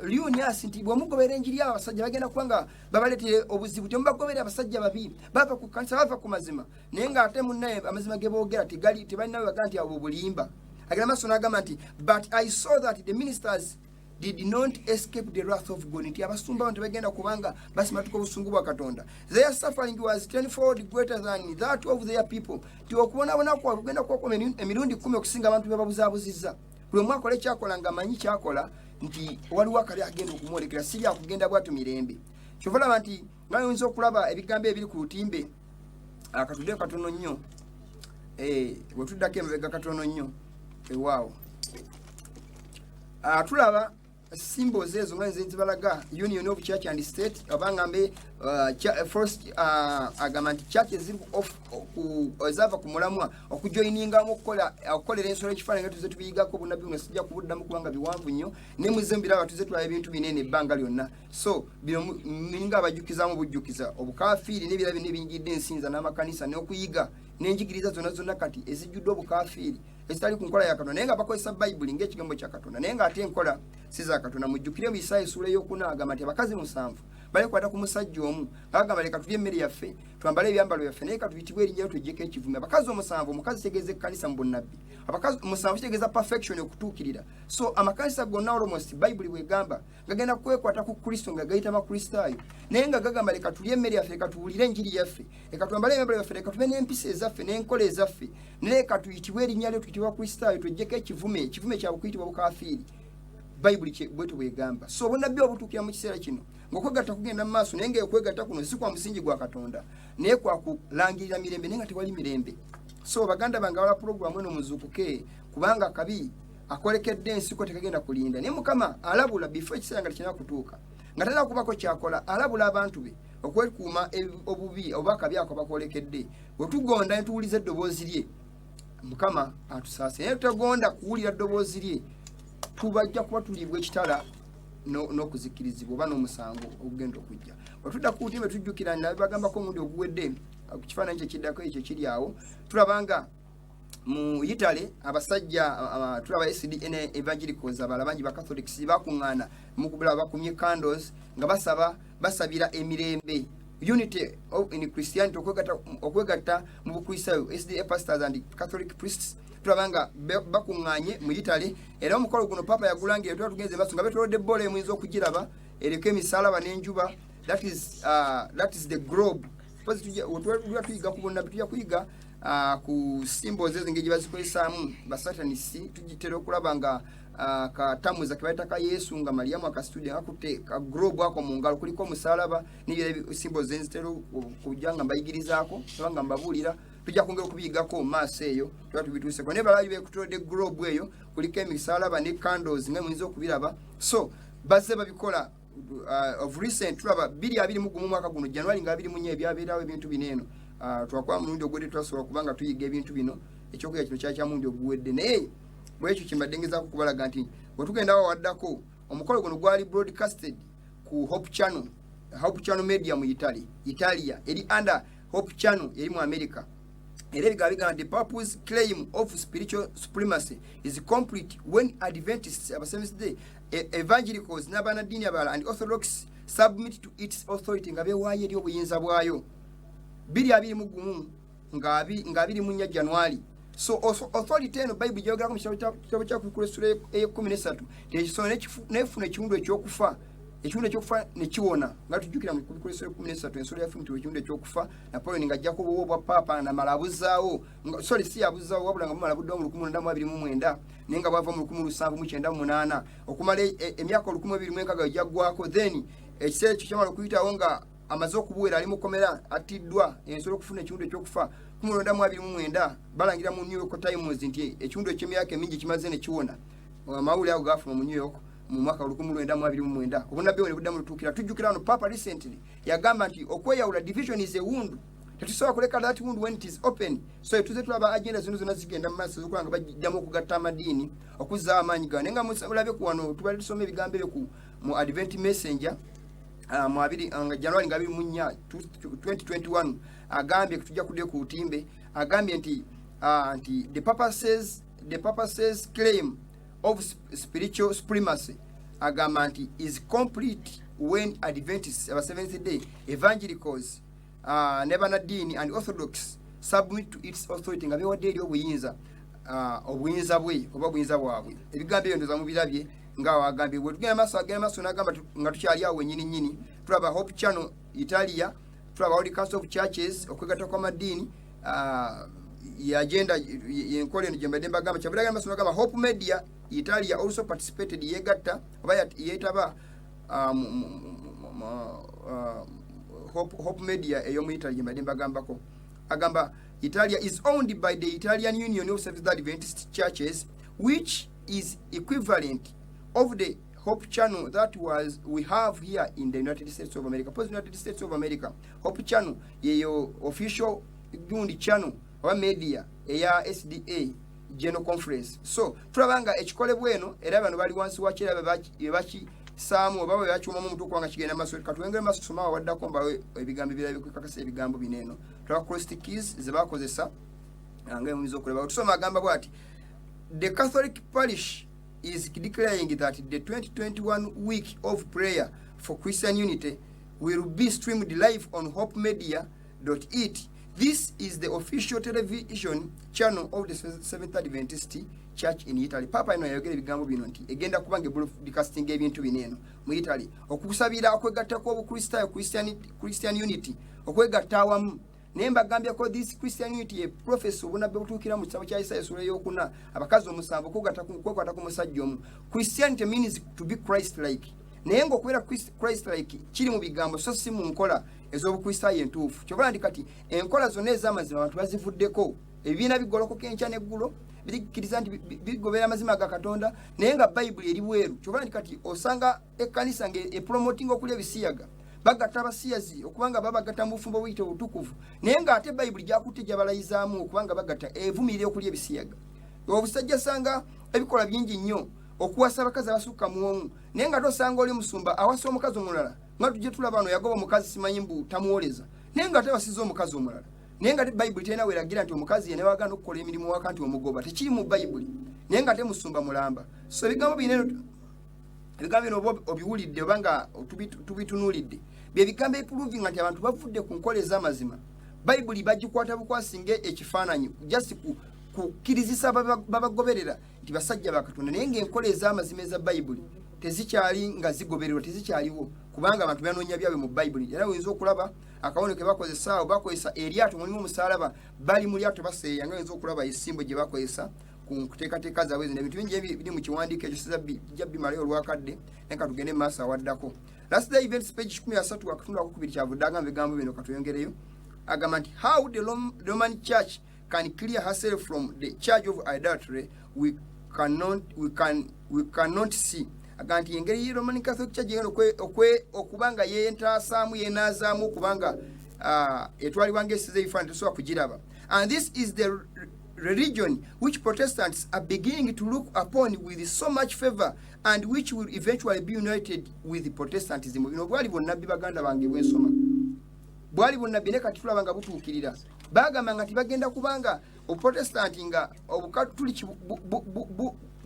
A: lioni us, nti bwemugobera enjiri abo abasajja bagenda kubanga babaletere obuzibu. Temubagobera abasajja babi bava ku kanisa bava ku mazima naye nga ate munnaye amazima ge boogera tebalinawe baga nti abo bulimba. Agenda maaso n'agamba nti but I saw that the ministers did not escape the wrath of God, nti abasumba abantu bagenda kubanga basimatuka obusungu bwa Katonda. Their suffering was tenfold greater than that of their people, ti okubonabona kwa kugenda kwakoma emirundi 10 okusinga abantu bebabuzaabuzizza. Buli omwe akola ekyakola nga manyi kyakola nti waliwo akali agenda okumwolekera, si byakugenda bwatu mirembe. Kyova laba nti nga oyinza okulaba ebigambo ebiri ku lutimbe akatudde katono nnyo wetuddako emabega katono nnyo ewaawo. Tulaba symbols ezo nga nze nzibalaga union of church and state abangambe first agamba nti church eziri ezava ku mulamwa okujoiningamu okukolera ensolo ekifaananyi nga tuze tubiyigako bunabbi buno sijja kubuddamu kubanga biwanvu nnyo ne muzembera batuze tulaba ebintu binene ebbanga lyonna. So bino ninga abajjukizaamu bujjukiza obukafiiri n'ebirala bino ebiyingidde ensinza n'amakanisa n'okuyiga n'enjigiriza zonna kati ezijjudde obukafiiri ezitali ku nkola ya Katonda naye nga bakozesa Bayibuli ng'ekigambo kya Katonda naye nga ate enkola si za Katonda. Mujjukire mu Isaaya essuula ey'okuna agamba nti abakazi 7 bali kwata ku musajja omu bagamba leka tulye emmere yaffe twambale ebyambalo byaffe naye katuyitibwe erinnya tujjeko ekivume abakazi omusanvu omukazi kitegeeza ekkanisa mu bunnabbi abakazi omusanvu kitegeeza perfection okutuukirira so amakanisa gonna almost bayibuli bwegamba gagenda kwekwata ku kristo nga gayita makristaayo naye nga gagamba leka tulye emmere yaffe leka tuwulire enjiri yaffe leka twambale ebyambalo byaffe leka tube n'empisa ezaffe n'enkola ezaffe naye leka tuyitibwe erinnya lyo tuyitibwa kristaayo tujjeko ekivume kya bukuyitibwa bukafiiri bayibuli bwetu bwegamba so obunnabbi obutuukira mu kiseera kino ng'okwegatta kugenda mu maaso naye ng'okwegatta kuno si kwa musingi gwa Katonda naye kwa kulangirira mirembe naye nga tewali mirembe so baganda bange abala pulogulaamu eno muzuukuke kubanga kabi akolekedde ensi ko tekagenda kulinda naye Mukama alabula before ekiseera nga tekirina kutuuka nga talina kubako kyakola alabula abantu be okwekuuma obubi oba akabi ako bakolekedde bwe tugonda ne tuwuliza eddoboozi lye Mukama atusaase naye tutagonda kuwulira ddoboozi lye tubajja kuba tuliibwa ekitala n'okuzikkirizibwa oba n'omusango ogugenda okujja bwetudda ku ntimbe tujjukira nabagambako omundi oguwedde ku kifaananyi kyekiddako ekyo kiri awo tulabanga mu Italy abasajja tulaba God.Evangelicals abala bangi ba Catholics bakuŋŋaana mukubula bakumye candles nga basabira emirembe unity in Christianity okwegatta mu bukristaayo SDA pastors and Catholic priests tulabanga bakuŋŋaanye mu Italy era omukolo guno papa yagulangira tuba tugenze maaso nga betolodde ebola emuyinza okugiraba eriko emisalaba n'enjuba that is the globe tuba tuyiga ku bunnabbi tujja kuyiga ku symbols ezo engeri gye bazikozesaamu basatanisi tugitera okulaba nga katamuza kebayita ka Yesu nga Mariyamu akasitudde akutte ka globe ako mu ngalo kuliko omusalaba n'ebyo symbols enzitera okujja nga mbayigirizaako oba nga mbabuulira tujja kwongera okubiyigako mu maaso eyo tuba tubituuseko naye balaayi bekutolodde globe eyo kuliko emisalaba ne candles nga muyinza okubiraba so bazze babikola of recent tulaba 2021 mwaka guno January nga 24 ebyabeerawo ebintu bino eno twakola mulundi ogwedde twasobola kubanga tuyiga ebintu bino ekyokuyiga kino kyakya mulundi oguwedde naye bwekyo kimbadde ngezaako kubalaga nti bwe tugenda wawaddako omukolo guno gwali broadcasted ku Hope Channel media mu Italia eri under Hope Channel eri mu America era ebigaba bigamba the purpose claim of spiritual supremacy is complete when Adventists Seventh Day Evangelicals n'Abanaddini abalala and Orthodox submit to its authority nga bewaayo eri obuyinza bwayo 2021 nga 24 January so authority eno Bible gyogera ku kitabo kya Kuleesula 13 tekisona nefuna ekiwundu ekyokufa ne kiwona nga tujjukira mu Kuleesula 13 ensolo yafunitibwa ekiwundu ekyokufa Napoleon nga ajjako obuwo bwa papa na malabuzaawo si yabuzaawo wabula nga bumalabudde mu 1929 naye nga bwava mu 1798 okumala emyaka 1200 ejjaggwako then ekiseera ekyo kyamala okuyitawo nga amaze okubuwera ali mukomera atiddwa ensolo okufuna ekiwundu ekyokufa 1929 balangira mu New York Times nti ekiwundu eky'emyaka emingi kimaze ne kiwona amawulire ago gafuna mu New York mu mwaka 1929 obunnabbi bwe buddamu lutuukira tujjukira wano papa recently yagamba nti okweyawula division is a wound tetusobola kuleka that wound when it is open so tuze tulaba agenda zino zonna zigenda mu maaso zokola nga bajjamu okugatta amadiini okuzzaawo amaanyi gawo naye nga mulabye ku wano tubadde tusoma ebigambo ebyo mu Advent Messenger January 24 2021 agambye tujja kudde ku utimbe agambye nti the papa says claim of spiritual supremacy agamba nti is complete when Adventists Seventh Day Evangelicals Banaddini and Orthodox submit to its authority nga bewadde eri obuyinza bwe oba obuyinza bwabwe ebigambo ebyo ndoza mubirabye nga wagambye bwe tugenda maaso n'agamba nga tukyali awo nyini tulaba Hope Channel Italia tulaba Holy Council of Churches okwegatta kw'amadiini agenda yenkola eno gyembadde mbagamba kyabulaga maaso n'agamba Hope Media Italia also participated yegatta oba yeetaba Hope Media ey'omu Italy gyembadde mbagambako agamba Italia is owned by the Italian Union of Seventh-day Adventist Churches which is equivalent of the Hope Channel that we have here in the United States of America. United States of America Hope Channel yeyo official gundi channel oba media eya SDA General Conference so tulabanga ekikolebwa eno era bano bali wansi wa kera baki samu oba byakyuma mu mutuko nga kigenda maso katwengere maso soma waddako mbawe ebigambo birabe kwekakasa ebigambo bineno tulaba cross keys ze bakozesa nga emulizo okuleba tusoma agamba bwati the Catholic parish is declaring that the 2021 week of prayer for Christian unity will be streamed live on hopemedia.it. This is the official television channel of the Seventh Adventist Church in Italy. Papa ino yayogera ebigambo bino nti egenda kubanga broadcasting ebintu bineno mu Italy okusabira okwegatta ko obukristaayo Christian unity okwegatta awamu nemba gambya ko this Christian unity prophecy obunabbe butuukira mu kitabo kya Isaiah sura y'okuna abakazi omusanvu kugatta ku musajja omu. Christianity means to be Christ like. Naye ng'okubeera Christ like kiri mu bigambo so si mu nkola ez'obukristaayo entuufu. Kyobala ndi kati enkola zonna ez'amazima abantu bazivuddeko ebibiina bigolokoka enkya n'eggulo birikiriza nti bigobera amazima ga Katonda naye nga Bayibuli eri bweru. Kyobala ndi kati osanga ekkanisa ng'epromoting okulya ebisiyaga bagatta abasiyazi okubanga babagatta mu bufumbo buyite obutukuvu naye ng'ate Bayibuli gyakutte gyabalayizaamu okubanga bagatta evumirira okulya ebisiyaga. Obusajja sanga ebikola bingi nnyo okuwasa abakazi abasukka mu omu naye nga tosanga oli musumba awasa omukazi omulala nga tujje tulaba wano yagoba omukazi simanyi mbu tamuwoleza naye nga tebasiza omukazi omulala naye nga Bayibuli terina weragira nti omukazi yene wagana okukola emirimu waka nti omugoba tekiri mu Bayibuli naye nga temusumba mulamba. So ebigambo bino obiwulidde obanga tubitunuulidde bye bigambo eproving nti abantu bavudde ku nkola ez'amazima. Bayibuli bagikwata bukwasinga ekifaananyi just kukirizisa babagoberera nti basajja ba Katonda naye ng'enkola ez'amazima eza Bayibuli tezikyali nga zigobererwa tezikyaliwo kubanga abantu banoonya byabwe mu Bayibuli. Era oyinza okulaba akawone ke bakozesa bakozesa eryato mulimu omusalaba bali mu lyato baseeya nga oyinza okulaba esimbo gye bakozesa ku nkuteekateeka zaabwe zino ebintu bingi biri mu kiwandiiko ekyo kijja bimalayo olwakadde naye ka tugende mu maaso awaddako. Last day events page 13 akatundu akokubiri kyavudde agamba ebigambo bino katuyongereyo agamba nti how the Roman Church can clear herself from the charge of idolatry we cannot see. Agamba nti engeri Roman Catholic Church yeno okubanga yeentaasaamu yeenaazaamu okubanga etwalibwa ng'esiza ebifaananyi tesobola kugiraba. And this is the religion which Protestants are beginning to look upon with so much favor and which will eventually be united with Protestantism. Bino bwali bonnabbi baganda bange bwensoma bwali bonnabbi ne kati tulaba nga butuukirira bagamba nga tibagenda kubanga obuprotestanti nga obukatuliki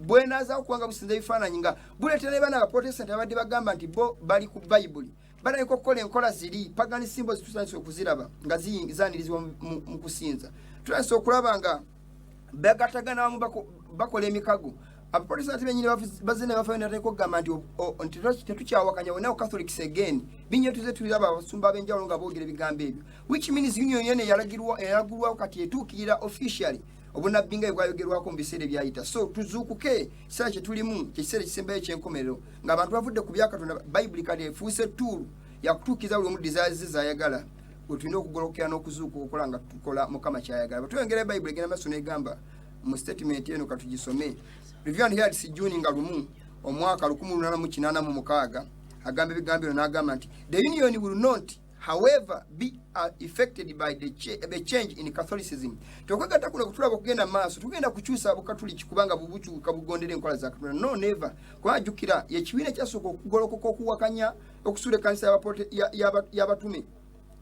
A: bwenaaza okubanga businza ebifaananyi nga buleetera baana abaprotestanti abadde bagamba nti bo bali ku Bayibuli balaliko okukola enkola ziri pagani symbols tutandise okuziraba nga zaanirizibwa mu kusinza. Tutandise okulaba nga bagatagana wamu bakola emikago. Abaprotestanti benyini bazina bafayo nateko gamba nti tetukyawakanya wonna Catholics again binyo tuze tulaba abasumba ab'enjawulo nga boogera ebigambo ebyo which means union yene yalagirwawo kati etuukirira officially obunabbi nga bwayogerwako mu biseera ebyayita. So tuzuukuke kiseera kye tulimu kyekiseera ekisembayo ekyenkomerero ng'abantu bavudde ku bya Katonda. Bayibuli kati efuuse tuulu yakutuukiza buli omu desires z'ayagala bwe tulina okugolokera n'okuzuuka okukola nga tukola Mukama ky'ayagala. Bwe tuyongera Bayibuli egenda maaso n'egamba mu statement eno katugisome. Reverend Harris Juni nga lumu omwaka 1886 agamba ebigambo bino n'agamba nti the union will not however be affected by the change in Catholicism. Tokwegatta kuno kutulaba kugenda maaso tugenda kukyusa Bukatuliki kubanga bubukyuka bugondera enkola za Katonda. No, never. Kwa jukira yekibiina kyasooka okugolokoka okuwakanya okusula ekkanisa y'abatume.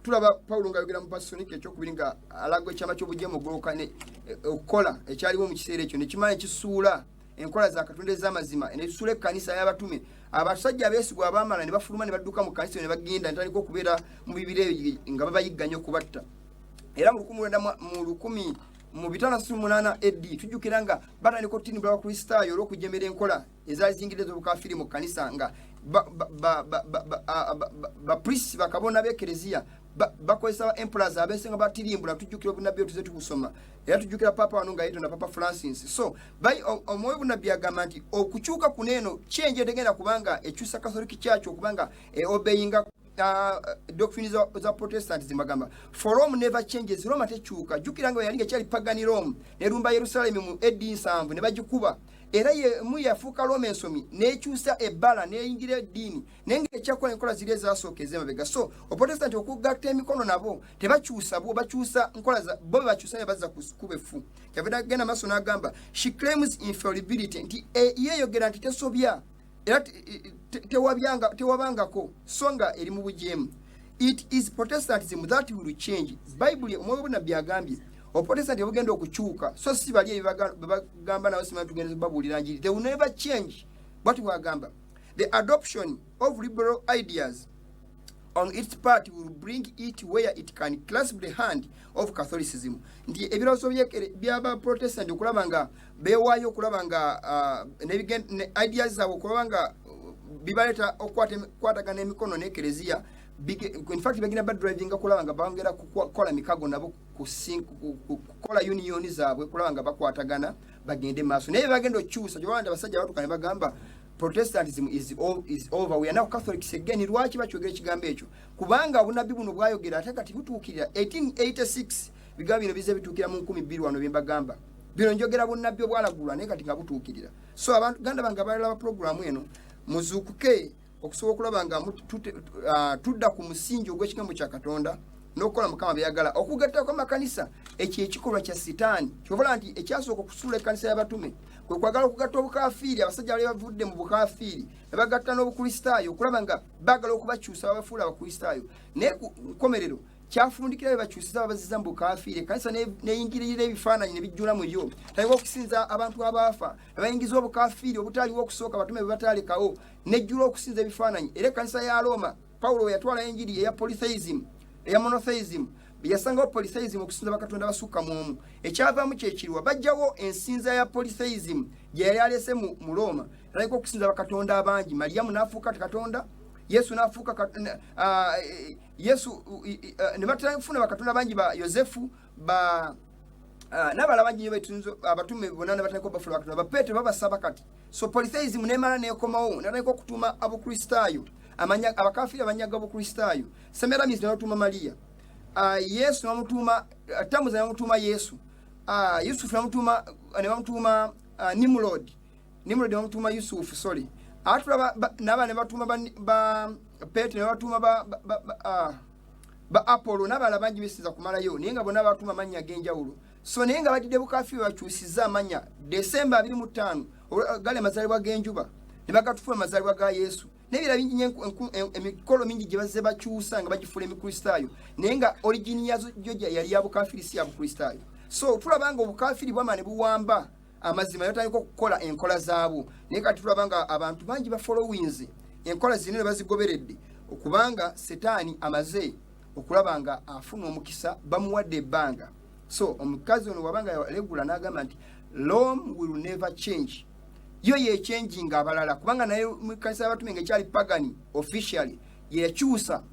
A: Tulaba Paulo nga yogera mu Pasonike ekyokubiri nga alaga ekyama ky'obujeemu ogolokane okukola ekyaliwo mu kiseera ekyo nekimala ekisuula enkola za Katonda ez'amazima nekisuula ekkanisa y'abatume. Abasajja abeesigwa abaamala ne bafuluma ne badduka mu kkanisa ne bagenda ntandika okubeera mu bibire nga babayigganya okubatta. Era mu 1508 AD tujjukira nga batandika okutinibula Abakristaayo olw'okujemera enkola ezaali zingiriza obukafiri mu kkanisa nga bapriests bakabona b'ekereziya bakozesa emperors abeesenga batirimbula. Tujjukira obunabbi tuze tubusoma era tujjukira Papa wano nga yetonda Papa Francis. So omwoyo bunabbi agamba nti okukyuka kuneeno change etegenda kubanga ekyusa Catholic Church okubanga obeyinga doctrine za Protestant zimagamba for Rome never changes. Roma tekyuka. Jjukira nga yalinga kyali pagani Rome nerumba Yerusalemu mu AD 7 ne bagikuba era mu yafuuka Roma ensomi n'ekyusa ebbala n'eyingira eddiini naye ng'ekyakola enkola ziri ezasooka ez'emabega. So Oprotestant okugatta emikono nabo tebakyusa bo bakyusa nkola bo bakyusa ne bazza kuba effu. Kyavudde agenda maaso n'agamba she claims infallibility nti yeeyogera nti tesobya era tewabangako songa eri mu bujeemu. It is Protestantism that will change. Bible omwoyo bunabbi agambye Oprotestant obugenda okukyuka so si bali ebagamba nawe simanyi tugenda babuulira njiri. They will never change. What we agamba the adoption of liberal ideas on its part will bring it where it can clasp the hand of Catholicism. Ndi ebirozo byaba Protestant okulaba nga beewaayo okulaba nga ne ideas zaabwe okulaba nga bibaleta okwatagana emikono n'ekereziya. In fact bagina bad driving okulaba nga bangera kukola mikago nabo kukola union zaabwe okulaba nga bakwatagana bagende maaso naye bagenda okyusa gyobanda abasajja batukane bagamba Protestantism is over. We are now Catholics again. Lwaki bakyogera ekigambo ekyo kubanga obunabbi buno bwayogera ate kati butuukirira 1886 bigambo bino bize bituukira mu 2020 byembagamba bino njogera bunabbi obwalagulwa naye kati nga butuukirira. So abantu ganda banga balaba programu eno muzuukuke okusobola okulaba nga tudda ku musingi ogw'ekigambo kya Katonda n'okukola Mukama byagala okugatta kwa makanisa ekyo ekikolwa kya Sitaani kyobola nti ekyasooka okusuula ekkanisa y'abatume kwe kwagala okugatta obukafiiri abasajja bali bavudde mu bukafiiri ne bagatta n'obukristaayo okulaba nga baagala okubakyusa babafuula abakristaayo naye ku nkomerero kyafundikira bakyusiza babaziza mu bukafiiri ekkanisa neyingirira ebifaananyi ne bijjula mu yo tayinza okusinza abantu abaafa abayingiza obukafiiri obutaaliwo okusooka abatume bwe bataalekawo nejjula okusinza ebifaananyi era ekkanisa ya Roma Pawulo yatwala enjiri eya polytheism eya monotheism yasangawo polytheism okusinza bakatonda basukka mu omu ekyavaamu kyekiriwa bajjawo ensinza ya polytheism gye yali alese mu Roma taliko okusinza bakatonda abangi Mariyamu n'afuuka Katonda Yesu n'afuuka Yesu ne batafuna bakatonda bangi ba Yosefu n'abala bangi betunzo abatume bonna ne batandika bafuna bakatonda ba Petero babasaba kati so polytheism n'emala n'ekomawo n'atandika okutuma abukristaayo amanya abakafiri abanyaga obukristaayo Semiramis n'atuma Maria Yesu n'amutuma Tamuzi n'amutuma Yesu Yusufu n'amutuma Nimrod n'amutuma Yusufu sorry atulaba naba ne batuma ba Petero ne batuma ba Apollo n'abala bangi bisiza kumalayo naye nga bonna batuma amanya g'enjawulo so naye nga badidde bukafiri bakyusiza amanya December 25 gale mazalibwa g'enjuba ne bagatufuna mazalibwa ga Yesu nebira bingi emikolo mingi gye bazze bakyusa nga bagifula emikristaayo naye nga origini yazo jjo yali ya bukafiri si ya bukristaayo so tulabanga obukafiri bwamane buwamba amazima yotandika okukola enkola zaabo naye kati tulabanga abantu bangi ba followings enkola zino bazigoberedde okubanga Setaani amaze okulabanga afuna omukisa bamuwadde ebbanga so omukazi ono wabanga regula n'agamba nti Rome will never change yo ye changing abalala kubanga naye mu kanisa y'abatume ngekyali pagani officially ye yakyusa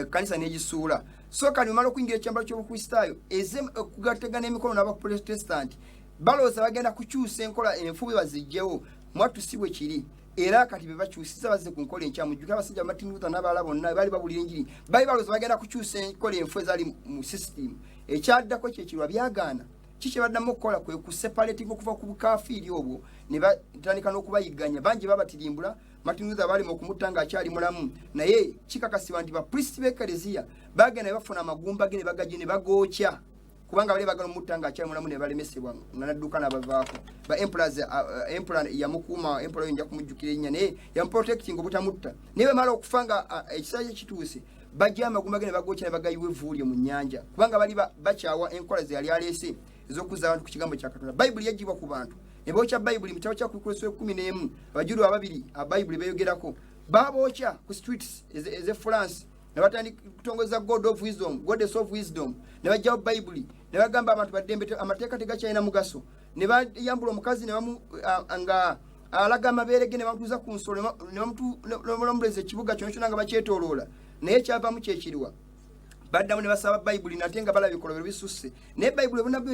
A: kanisa n'egisuula so kali umalo kuingira ekyambalo ky'obukristaayo eze kugategana emikono n'abaprotestant balooza bagenda kukyusa enkola enfubi bazijjewo mwatusibwe kiri era kati be bakyusiza bazze ku nkola enkyamu jjuka abasajja Martin Luther n'abala bonna bali babulira enjiri bali balooza bagenda kukyusa enkola enfu ezali mu system ekyaddako kyekirwa byagaana kiki baddamu okukola kwe kuseparating okuva ku bukafiiri obwo ne batandika n'okubayiganya bangi babatirimbula Martin Luther bali mu kumutta akyali mulamu naye kikakasibwa nti bapriest b'eklezia bagenda ne bafuna amagumba ge ne bagajje ne bagookya kubanga bali bagala omutta akyali mulamu ne balemesebwa n'adduka n'abavaako ba emperor yamukuuma emperor nja kumujjukira erinnya naye yamuprotecting obutamutta naye bamala okufanga ekiseera kituuse bajja amagumba ge ne bagookya ne bagayiwa evvuulye mu nnyanja kubanga bali bakyawa enkola ze yali aleese ez'okuzza abantu ku kigambo kya Katonda Bayibuli yagibwa ku bantu ne bookya Bayibuli mu kitabo kya Kukolesero 11 abajulu ababiri Bayibuli beeyogerako babookya ku streets eze France ne batandika kutongoza Goddess of Wisdom ne bajjawo Bayibuli ne bagamba abantu baddembe amateeka tegakyalina mugaso ne bayambula omukazi ne bamu nga alaga amabeerege ne bamutuuza ku nsolo ne bamulomboleza ekibuga kyonna nga bakyetooloola naye kyavaamu kyekiriwa baddamu ne basaba Bayibuli nate nga balaba ebikolobero bisusse naye Bayibuli bonnabyo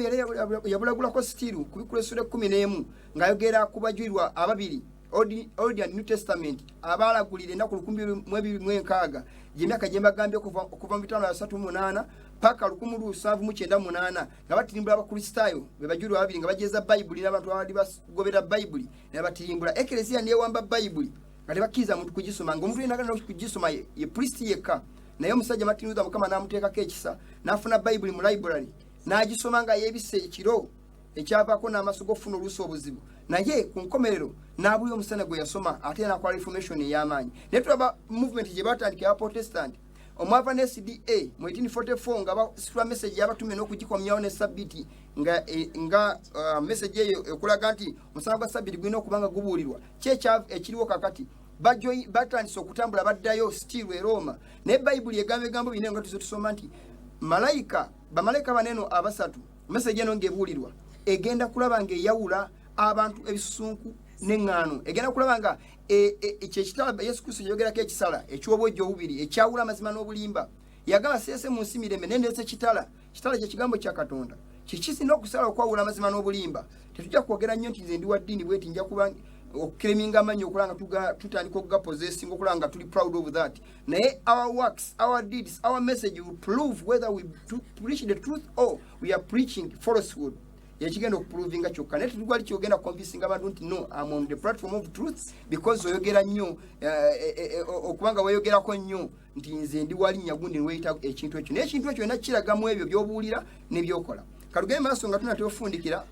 A: yabulagulako stiru ku Bikolesero 11 ng'ayogera ku bajulirwa ababiri Old and New Testament abalagulira ennaku 1206 gy'emyaka gye mbagambye okuva mu 538 paka 1798 nga batirimbula abakristaayo be bajulirwa ababiri nga bajeeza Bayibuli n'abantu abali bagobera Bayibuli ne batirimbula eklezia neyewamba Bayibuli nga tebakkiriza muntu kugisoma ng'omuntu yenagana okugisoma ye priest yekka naye omusajja Martin Luther Mukama n'amuteekako ekisa n'afuna Bayibuli mu library n'agisoma nga yeebise ekiro ekyavaako n'amaaso g'okufuna oluusi obuzibu naye ku nkomerero n'abulira omusana gwe yasoma ate n'akola reformation ey'amaanyi naye tulaba movement gye batandika ya Protestant omwava ne SDA mu 1844 nga basitula message y'abatume n'okugikomyawo ne Sabiti nga message eyo ekulaga nti omusana gwa Sabiti gulina okubanga gubuulirwa ekiriwo kakati batandise okutambula baddayo still e Roma ne Bible egamba egambo bine nga tusoma nti bamalayika baneno abasatu message eno ngebuulirwa egenda kulaba ng'eyawula abantu ebisusunku n'eŋŋaano egenda kulaba nga kyekitala Yesu Kristo yogerako ekisala eky'obwojjo obubiri ekyawula amazima n'obulimba yagamba seese mu nsi mirembe nendeese kitala kye kigambo kya Katonda kikisinda okusala okwawula amazima n'obulimba tetujja kwogera nnyo nti nze ndi wa ddiini bweti nja kuba okukreminga amanyi okulanga tutandika okugapossessing okulanga tuli proud of that naye our works our deeds our message will prove whether we preach the truth or we are preaching falsehood yekigenda okuprovinga kyokka naye tetugwali kyogenda convincing abantu nti no I'm on the platform of truth because oyogera nnyo okubanga weyogerako nnyo nti nze ndi walinnya gundi niweyita ekintu ekyo naye ekintu ekyo nakiragamu ebyo by'obuulira n'ebyokola kalugende maaso nga tunate ofundikira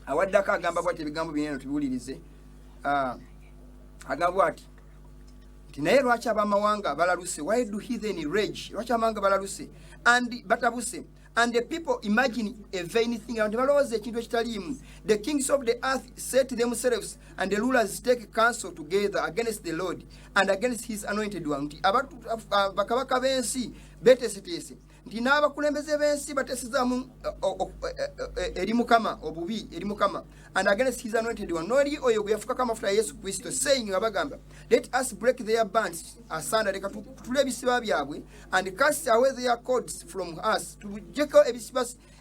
A: awaddako agamba bwati ebigambo binene tubiwulirize agamba ati nti naye lwaki abamawanga balaluse why do heathen rage lwaki amawanga balaluse and batabuse and the people imagine a vain thing and balowooza ekintu ekitaliimu the kings of the earth set themselves and the rulers take counsel together against the Lord and against his anointed one nti bakabaka b'ensi beteeseteese nti n'abakulembeze b'ensi bateesezaamu eri Mukama obubi eri Mukama and against his anointed one n'oli oyo gwe yafukako amafuta ya Yesu Kristo saying nga bagamba let us break their bands asunder leka tutule ebisiba byabwe and cast away their cords from us tujjeko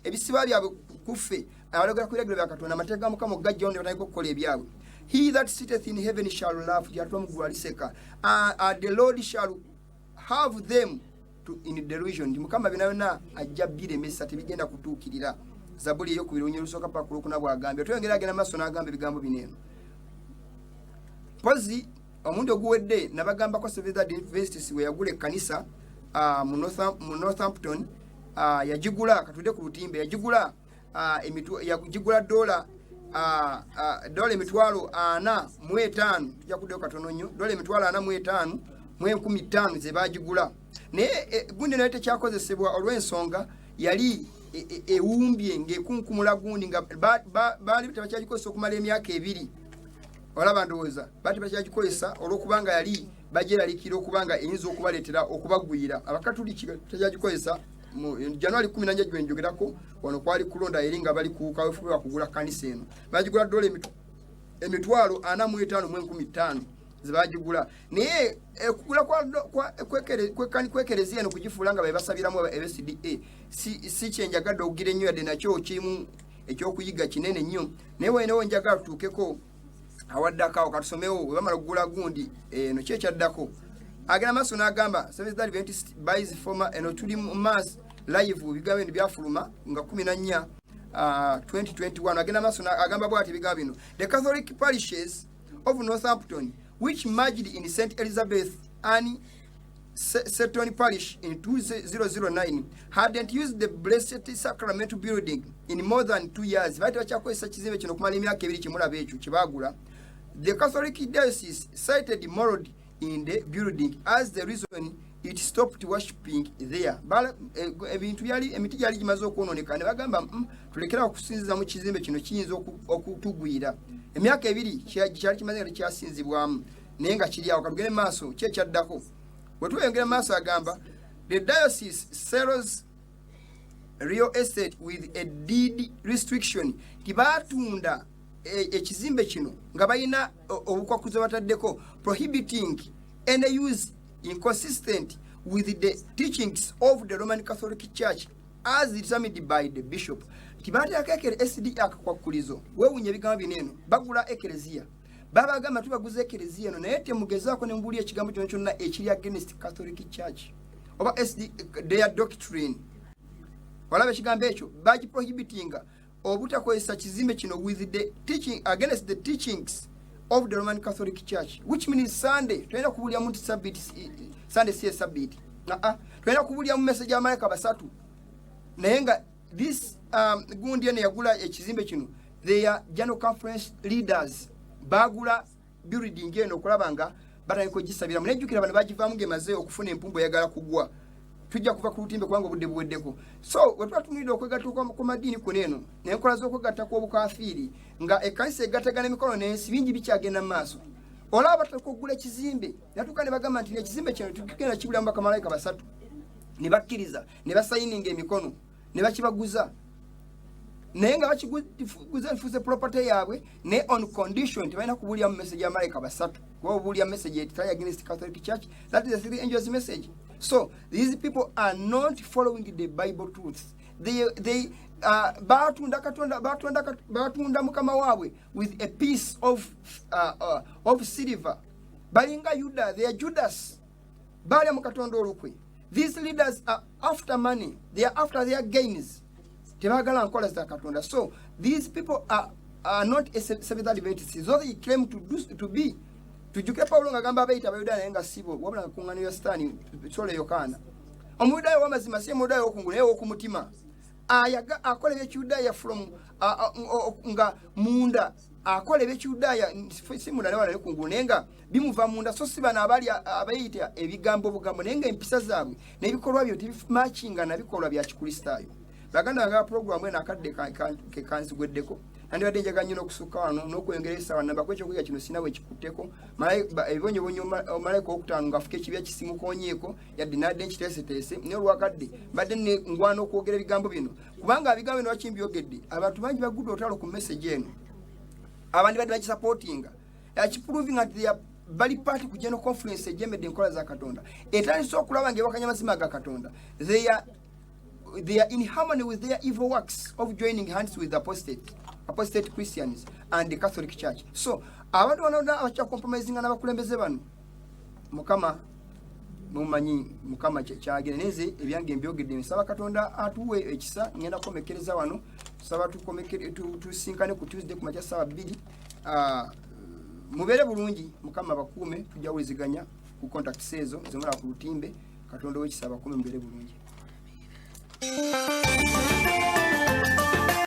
A: ebisiba byabwe kuffe abalogera ku biragiro bya Katonda amateeka ga Mukama ogajjawo ne batandika okukola ebyabwe he that sitteth in heaven shall laugh yatula mu ggulu aliseka the Lord shall have them in delusion ndi Mukama bina ajja biremesa tebigenda kutuukirira Zabuli eyo ku birungi lusooka paka ku lwokuna bw'agambye tuyongera agenda maaso n'agamba ebigambo bineeno pozi omuntu oguwedde nabagambako Seventh Adventist we yagula ekkanisa mu Northampton yagigula katudde ku lutimbe yagigula dola emitwalo 45 tujja kuddeyo katono nnyo dola emitwalo 45 mu 15,000 ze bagigula naye gundi nayo tekyakozesebwa olw'ensonga yali ewumbye ng'ekunkumula gundi nga baali tebakyagikozesa okumala emyaka 2 olaba ndowooza baali tebakyagikozesa olw'okubanga yali bagyeralikira okubanga eyinza okubaleetera okubagwira abakatuliki tekyagikozesa mu January 14 gwe njogerako wano kwali kulonda eri nga bali kuuka wefuba bakugula kanisa eno bagigula dola emitwalo 45 mu 15,000 zibagigula naye kugula kwekerezia eno kugifuula nga bebasabiramu abSDA si kyenjagadde okugira ennyo yadde nakyo kimu ekyokuyiga kinene nnyo naye wenewo njagala tutuukeko awaddakawo katusomewo we bamala okugula gundi eno kyekyaddako agenda maaso n'agamba Seventh Adventist buys former eno tuli mu mass live bigambo bino byafuluma nga 14 2021 agenda maaso agamba bw'ati bigambo bino the Catholic parishes of Northampton which merged in St. Elizabeth and Seton Parish in 2009 hadn't used the Blessed Sacrament building in more than 2 years. The Catholic Diocese cited mold in the building as the reason it stopped worshipping there. Ebintu byali emiti gyali gimaze okwononeka ne bagamba tulekera okusinziza mu kizimbe kino kiyinza okutugwira. Emyaka 2 kyali kimaze nga kyasinzibwamu naye nga kiri awo katugende maaso kyekyaddako bwe tuyongera maaso agamba the diocese sells real estate with a deed restriction tibatunda ekizimbe kino nga balina obukwakuzo bataddeko prohibiting any use inconsistent with the teachings of the Roman Catholic Church as determined by the bishop. Tibateka ekere SD akakwakulizo wewunye ebigambo bineno bagula ekelezia baba agamba tubaguze ekelezia no naye temugezaako ne mbuli ekigambo kyono kyonna ekiri against Catholic Church oba SD their doctrine walabe ekigambo ekyo baji prohibitinga obutakozesa kizimbe kino with the teaching against the teachings of the Roman Catholic Church, which means Sunday twenda kubulya mu Sunday si Sabbath twenda kubulya mu message y'amayaka basatu naye nga this gundi ene yagula ekizimbe kino their general conference leaders bagula building eno okulabanga batandika ogisabira munejjukira bano bagivaamu ngemaze okufuna empumbo yagala kugwa tujja kuva ku lutimbe kubanga obudde buweddeko so we twatunulira okwegatta ku madini kuneeno n'enkola z'okwegatta kw'obukafiiri nga ekkanisa egattagana emikono n'ensi bingi bikyagenda mu maaso olaba tukugula ekizimbe natuka ne bagamba nti ekizimbe kino tukigenda kibulamu bakamalayika basatu ne bakkiriza ne basayininga emikono ne bakibaguza naye nga bakiguza nfuuse property yaabwe ne on condition tebalina kubulya mu message ya malayika basatu kuba obulya message etali against Catholic Church. That is the three angels message. So these people are not following the Bible truths. They batunda Katonda batunda mukama waabwe with a piece of silver. Balinga Yuda, they are Judas. Bali mu Katonda olukwe. These leaders are after money. They are after their gains. Tebagala nkola za Katonda. So these people are not a Seventh-day Adventists. Though they claim to be. Tujuke Paulo ngagamba abayita abayuda naye nga sibo wabula kunganira Sitaani sole Yokaana. Omuyudayo w'amazima si omuyudayo okungulu naye okumutima. Ayaga akola eby'Ekiyudaaya from nga munda akola eby'Ekiyudaaya si munda ne wala kungulu naye nga bimuva munda so si bano abali abayita ebigambo obugambo naye nga empisa zaabwe n'ebikolwa byo tebimatchinga na bikolwa bya Kikristaayo. Baganda nga program eno akadde ke kanzigweddeko andi badde njaga nnyo n'okusukka wano n'okweyongeresa wano namba kwekyo kuyiga kino sinawe ekikutteko ebibonyobonyo malayika okutaano ng'afuka ekibya kisimukoonyeeko yadde n'adde nkiteeseteese naye olwakadde badde ne ngwana okwogera ebigambo bino kubanga ebigambo bino bakimbyogedde abantu bangi bagudde otalo ku message eno abandi badde bagisupportinga akiproving nti bali party ku general conference ejemedde enkola za Katonda etandise okulaba ng'ewakanya amazima ga Katonda they are in harmony with their evil works of joining hands with apostate Christians and the Catholic Church. So abantu bano abacha compromising n'abakulembeze bano mukama mumanyi mukama kyageneze ebyange mbyogedde nsaba Katonda atuwe ekisa ngenda komekereza wano saba tusinkane ku Tuesday ku macha sawa 2 mubere bulungi mukama bakuume tujawuliziganya ku contact sezo zimara ku lutimbe Katonda w'ekisaba kume mubere bulungi.